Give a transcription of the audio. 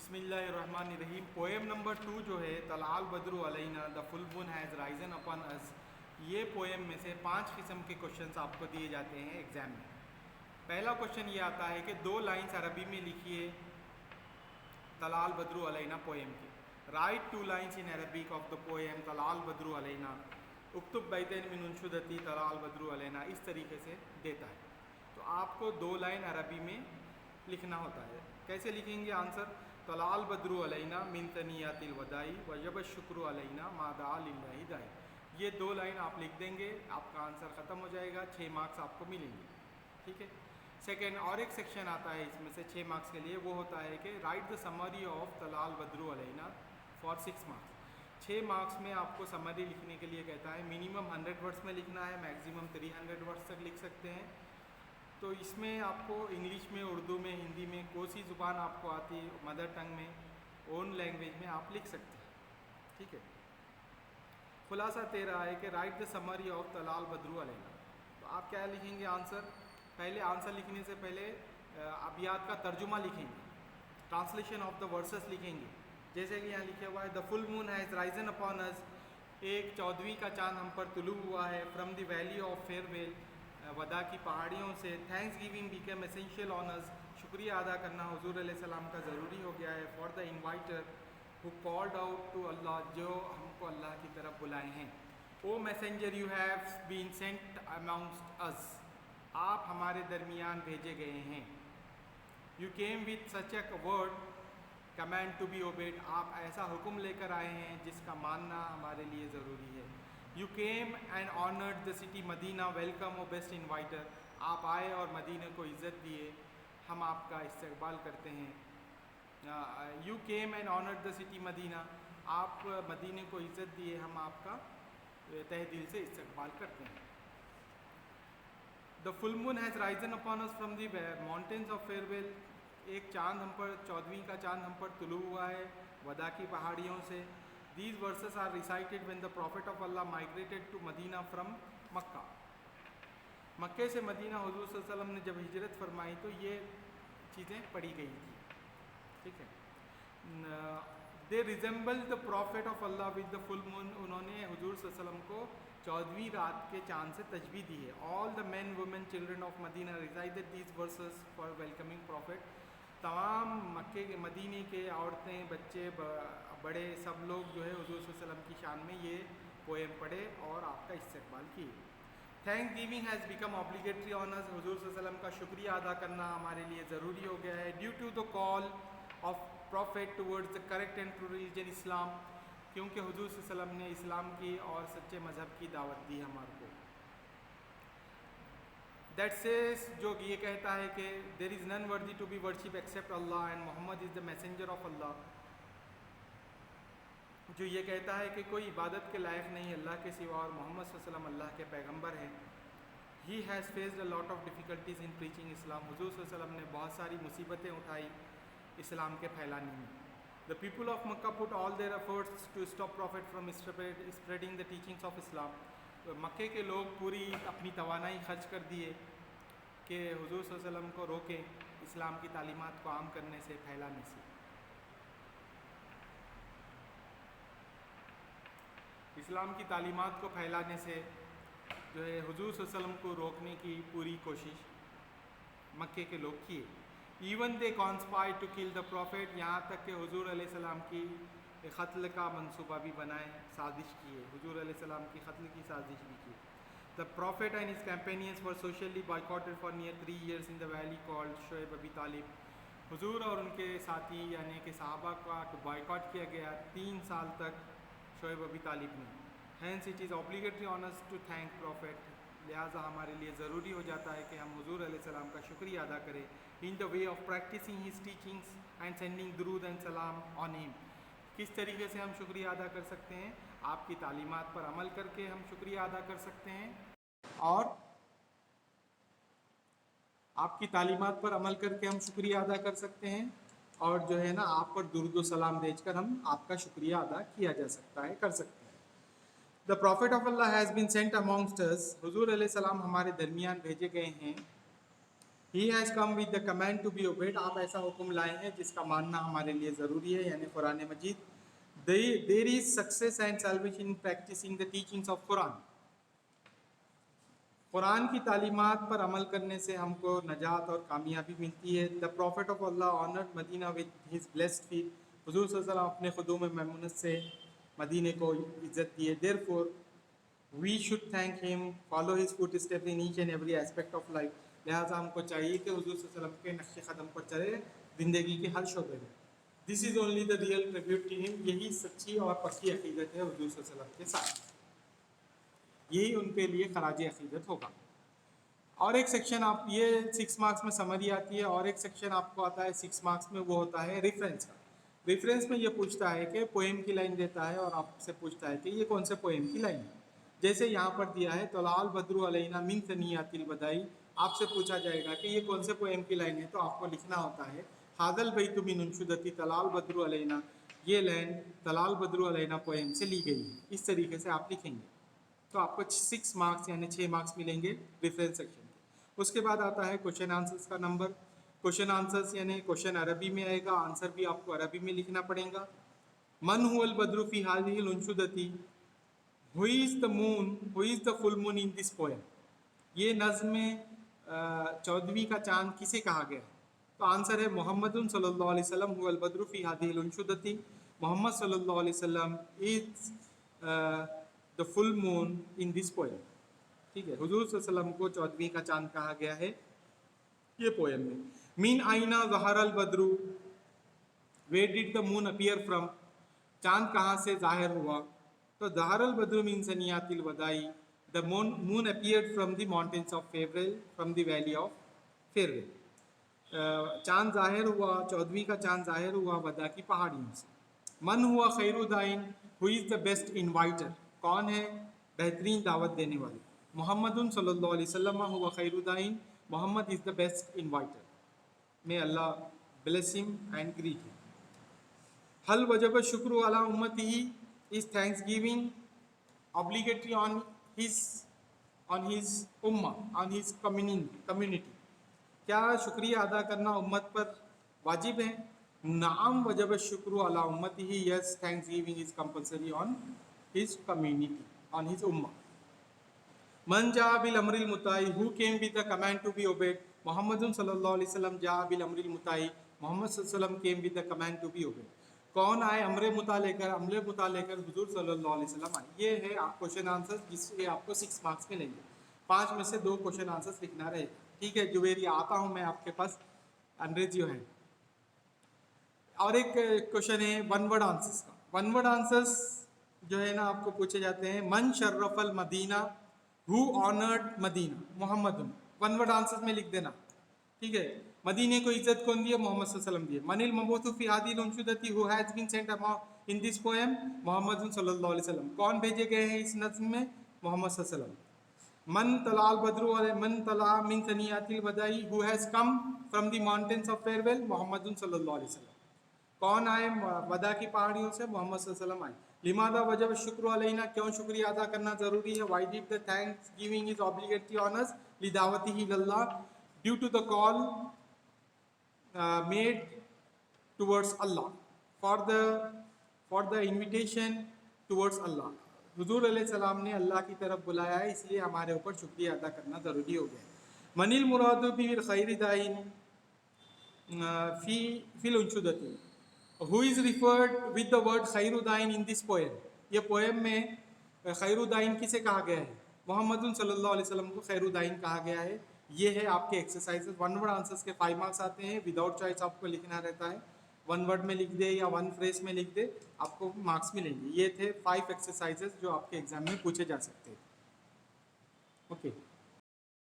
बिस्मिल्लाहिर्रहमानिर्रहीम। Poem number 2 जो है तलाल बद्रु अलैना the full moon has risen upon us, ये पोएम में से 5 किस्म के क्वेश्चंस आपको दिए जाते हैं एग्जाम में। पहला क्वेश्चन ये आता है कि 2 लाइंस अरबी में लिखिए तलाल बद्रु अलैना पोएम के। Write 2 lines in Arabic of the poem तलाल बद्रु अलैना। उक्तुब बैतैन मिन उनशुदती तलाल बद्रु अलैना, इस तरीके से देता है। तो आपको 2 लाइन अरबी में लिखना होता है। कैसे लिखेंगे आंसर? तलाल बद्रु अलैना मिन तनियातिल वदाई वजब शुक्र अलैना मादा लिल्लाहि दाई। ये 2 लाइन आप लिख देंगे, आपका आंसर ख़त्म हो जाएगा, 6 मार्क्स आपको मिलेंगे। ठीक है। सेकेंड, और एक सेक्शन आता है इसमें से 6 मार्क्स के लिए, वो होता है कि राइट द समरी ऑफ तलाल बद्रु अलैना फॉर 6 मार्क्स। 6 मार्क्स में आपको समरी लिखने के लिए कहता है मिनिमम 100 वर्ड्स में लिखना है, मैक्सिमम 300 वर्ड्स तक लिख सकते हैं। तो इसमें आपको इंग्लिश में, उर्दू में, हिंदी में, कोई सी ज़ुबान आपको आती है, मदर टंग में, ओन लैंग्वेज में आप लिख सकते हैं। ठीक है। खुलासा दे रहा है कि राइट द समरी ऑफ तलाल बद्रु अलैना। तो आप क्या लिखेंगे आंसर? पहले आंसर लिखने से पहले अबियात का तर्जुमा लिखेंगे, ट्रांसलेशन ऑफ द वर्सेस लिखेंगे। जैसे कि यहाँ लिखा हुआ है the full moon has risen upon us, एक 14वीं का चांद हम पर तुलू हुआ है, from the valley of farewell, वदा की पहाड़ियों से, thanks giving became essential honours, शुक्रिया अदा करना हुजूर अलैहिस्सलाम का ज़रूरी हो गया है, for the inviter who called out to Allah, जो हमको अल्लाह की तरफ बुलाए हैं। O messenger you have been sent amongst us, आप हमारे दरमियान भेजे गए हैं। You came with such a word command to be obeyed, आप ऐसा हुक्म लेकर आए हैं जिसका मानना हमारे लिए ज़रूरी है। You came and honoured the city Medina, welcome O best inviter, आप आए और मदीने को इज़्ज़त दिए, हम आपका इस्तकबाल करते हैं। You came and honoured the city Medina, आप मदीने को इज़्ज़त दिए, हम आपका तहे दिल से इस्तकबाल करते हैं। The full moon has risen upon us from the mountains of farewell, एक चांद हम पर, 14वीं का चांद हम पर तुलू हुआ है वदा की पहाड़ियों से। These verses are recited when the Prophet of Allah migrated to Medina from Makkah. मक्के से मदीना हुजूर सल्लल्लाहु अलैहि वसल्लम ने जब हिजरत फरमाई तो ये चीज़ें पढ़ी गई थी। ठीक है। They resemble the prophet of Allah with the full moon, उन्होंने हुजूर सल्लल्लाहु अलैहि वसल्लम को 14वीं रात के चांद से तशबीह दी है। All the man women children of Medina recited these verses for welcoming prophet, तमाम मक्के के मदीने के औरतें, बच्चे, बड़े, सब लोग जो है हुजूर सल्लल्लाहु अलैहि वसल्लम की शान में ये पोएम पढ़े और आपका इस्तकबाल किए। Thanks giving has become obligatory on अस, हुजूर सल्लल्लाहु अलैहि वसल्लम का शुक्रिया अदा करना हमारे लिए ज़रूरी हो गया है। Due to the call of prophet towards the correct and true religion Islam, क्योंकि हुजूर सल्लल्लाहु अलैहि वसल्लम ने इस्लाम की और सच्चे मज़हब की दावत दी हमारे को। दैट सेज, जो ये कहता है कि there is none worthy to be worship except Allah and Muhammad is the messenger of Allah, जो ये कहता है कि कोई इबादत के लायक नहीं अल्लाह के सिवा और मोहम्मद सल्लल्लाहु अलैहि वसल्लम अल्लाह के पैगंबर हैं। He has faced a lot of difficulties in preaching Islam, हुजूर सल्लल्लाहु अलैहि वसल्लम ने बहुत सारी मुसीबतें उठाई इस्लाम के फैलाने में। The people of Mecca put all their efforts to stop prophet from spreading the teachings of Islam, तो मक्के के लोग पूरी अपनी तवानाई खर्च कर दिए कि हुजूर सल्लल्लाहु अलैहि वसल्लम को रोकें इस्लाम की तालीमात को आम करने से, फैलाने से। इस्लाम की तालीमात को फैलाने से जो है हुजूर सल्लल्लाहु अलैहि वसल्लम को रोकने की पूरी कोशिश मक्के के लोग किए। Even they conspire to kill the prophet, यहाँ तक कि हुजूर अलैहिस्सलाम की क़त्ल का मंसूबा भी बनाए, साजिश किए, हुजूर अलैहिस्सलाम की क़त्ल की साजिश भी की। The prophet and his companions were socially boycotted for near 3 years in the valley called शोएब अबी तालिब, हुजूर और उनके साथी यानी कि सहाबा का बॉयकॉट किया गया 3 साल तक शोएब अबी तालिब ने। Hence it is obligatory on us to thank prophet, लिहाजा हमारे लिए ज़रूरी हो जाता है कि हम हुजूर अलैहिस्सलाम का शुक्रिया अदा करें in the way of practicing his teachings and sending दुरूद एंड सलाम ऑन हिम। किस तरीके से हम शुक्रिया अदा कर सकते हैं? आपकी तालीमात पर अमल करके हम शुक्रिया अदा कर सकते हैं, और आपकी तालीमात पर अमल करके हम शुक्रिया अदा कर सकते हैं, और जो है ना आप पर दुरूद सलाम भेजकर हम आपका शुक्रिया अदा किया जा सकता है, कर सकते हैं। The prophet of Allah has been sent amongst us, हुजूर अलैहिस्सलाम हमारे दरमियान भेजे गए हैं। He has come with the command to be obeyed. आप ऐसा हुक्म लाए हैं जिसका मानना हमारे लिए ज़रूरी है, यानी कुरान मजीद. There is success and salvation in practicing the teachings of Quran. Quran की तालीमात पर अमल करने से हमको नजात और कामयाबी मिलती है. The prophet of Allah honoured Medina with his blessed feet. हुजूर सल्लल्लाहु अलैहि वसल्लम अपने खुदूम मैमुनत से मदीने को इज्जत दिए. Therefore we should thank him, follow his footsteps in each and every aspect of life. लिहाजा हमको चाहिए कि हुजूर सल्लल्लाहु अलैहि वसल्लम के नक्शे कदम पर चले ज़िंदगी के हर शोबे में. This is only the real tribute to him. यही सच्ची और पक्की अकीदत है हुजूर सल्लल्लाहु अलैहि वसल्लम के साथ. यही उनके लिए खराज अकीदत होगा. और एक सेक्शन आप ये 6 मार्क्स में समरी आती है, और एक सेक्शन आपको आता है 6 मार्क्स में, वो होता है रेफरेंस का. रेफरेंस में ये पूछता है कि पोएम की लाइन देता है और आपसे पूछता है कि ये कौन से पोएम की लाइन है. जैसे यहाँ पर दिया है तलाल बद्रु अलैना मिन सनियातिल बदाई. आपसे पूछा जाएगा कि ये कौन से पोएम की लाइन है, तो आपको लिखना होता है हादल बैतु मिन उनशुदती तलाल बद्रु अलैना. ये लाइन तलाल बद्रु अलैना पोएम से ली गई है. इस तरीके से आप लिखेंगे तो आपको 6 मार्क्स यानी 6 मार्क्स मिलेंगे रेफरेंस सेक्शन. उसके बाद आता है क्वेश्चन आंसर्स का नंबर. क्वेश्चन आंसर्स यानी क्वेश्चन अरबी में आएगा, आंसर भी आपको अरबी में लिखना पड़ेगा. मन हुवल बद्रु फी हाज़िहिल उनशुदती. Who is the moon, who is the full moon in this poem. ये नज़्म में 14वीं का चांद किसे कहा गया है, तो आंसर है मोहम्मदुन सल्लल्लाहु अलैहि वसल्लम हुवल बद्रु फी हाज़िहिल उनशुदती. मोहम्मद सल्लल्लाहु अलैहि वसल्लम is the full moon in this poem. ठीक है, हुजूर सल्लल्लाहु अलैहि वसल्लम को 14वीं का चांद कहा गया है ये पोएम में. मीन आइना ज़हरल बद्रु, where did the moon appear from. चांद कहाँ से जाहिर हुआ, तो ज़हरल बद्रु मीन सनियातिल वदाई. The moon appeared from the mountains of farewell, from the valley of farewell. चांद जाहिर हुआ, 14वीं का चांद जाहिर हुआ वदा की पहाड़ियों से. मन हुआ Khairuddin, who is the best inviter. कौन है बेहतरीन दावत देने वाले. मोहम्मदुन सल्लल्लाहु अलैहि वसल्लम हुवा खैरुद्दीन. Muhammad is the best inviter. May Allah bless him and greet him. हल वजब शुक्र अला उम्मतिही. Is thanks giving obligatory on his उम्मा, ऑन हिज कम्युनिटी. क्या शुक्रिया अदा करना उम्मत पर वाजिब है. नाम वजब शुक्र अला उम्मतिही. Yes, thanks giving is compulsory on his community, on his उम्मा. मन जा बिल अमरिल मुताई. Who came with the command to be obeyed. मोहम्मदुन सल्लल्लाहु अलैहि वसल्लम जा बिल अमरिल मुताई. मोहम्मद सल्लल्लाहु अलैहि वसल्लम came with the command to be obeyed. कौन आए अमरे मुता लेकर, अमरे मुता लेकर हुजूर सल्लल्लाहु अलैहि वसल्लम आए. ये है क्वेश्चन आंसर जिससे आपको 6 मार्क्स मिलेंगे. 5 में से 2 क्वेश्चन आंसर्स लिखना रहेगा. ठीक है, जुबेरी आता हूँ मैं आपके पास, अंग्रेजियों है. और एक क्वेश्चन है वन वर्ड आंसर्स का. वन वर्ड आंसर्स जो है ना आपको पूछे जाते हैं. मन शर्रफल मदीना. Who honoured Medina. Muhammad. One word answers में लिख देना. ठीक है, मदीने को इज्जत कौन दिए, मोहम्मद सल्लल्लाहु अलैहि वसल्लम दिए. मनिल मबूसु फी हादिल उनशुदती. Who has been sent among in this poem. Muhammad सल्लल्लाहु अलैहि वसल्लम. कौन भेजे गए हैं इस नज़्म में, मोहम्मद सल्लल्लाहु अलैहि वसल्लम. मन तलाल बद्रु मन तला मिन सनियातिल बदाई. Who has come from the mountains of farewell. Muhammad सल्लल्लाहु अलैहि वसल्लम. कौन आए वदा की पहाड़ियों से, मोहम्मद सल्लल्लाहु अलैहि वसल्लम आए. लिमादा वजब शुक्र अलैना. क्यों शुक्रिया अदा करना ज़रूरी है. Why did the thanks giving is obligatory on us लिदावतिही इलल्लाह. Due to the call made towards Allah, for the invitation towards Allah. हुजूर अलैहिस्सलाम ने अल्लाह की तरफ बुलाया है, इसलिए हमारे ऊपर शुक्रिया अदा करना ज़रूरी हो गया. मनिल मुरादु बिल खैरिदाइन फिल उनशुदती. Who is referred with the word खैरुद्दीन इन दिस पोएम. ये पोएम में खैरुद्दीन किसे कहा गया है, मोहम्मद सल्लल्लाहु अलैहि वसल्लम को खैरुद्दीन कहा गया है. ये है आपके एक्सरसाइजेस. वन वर्ड आंसर्स के 5 मार्क्स आते हैं. विदाउट चॉइस आपको लिखना रहता है. वन वर्ड में लिख दे या वन फ्रेज में लिख दे, आपको मार्क्स मिलेंगे. ये थे 5 एक्सरसाइजेस जो आपके एग्जाम में पूछे जा सकते हैं. ओके.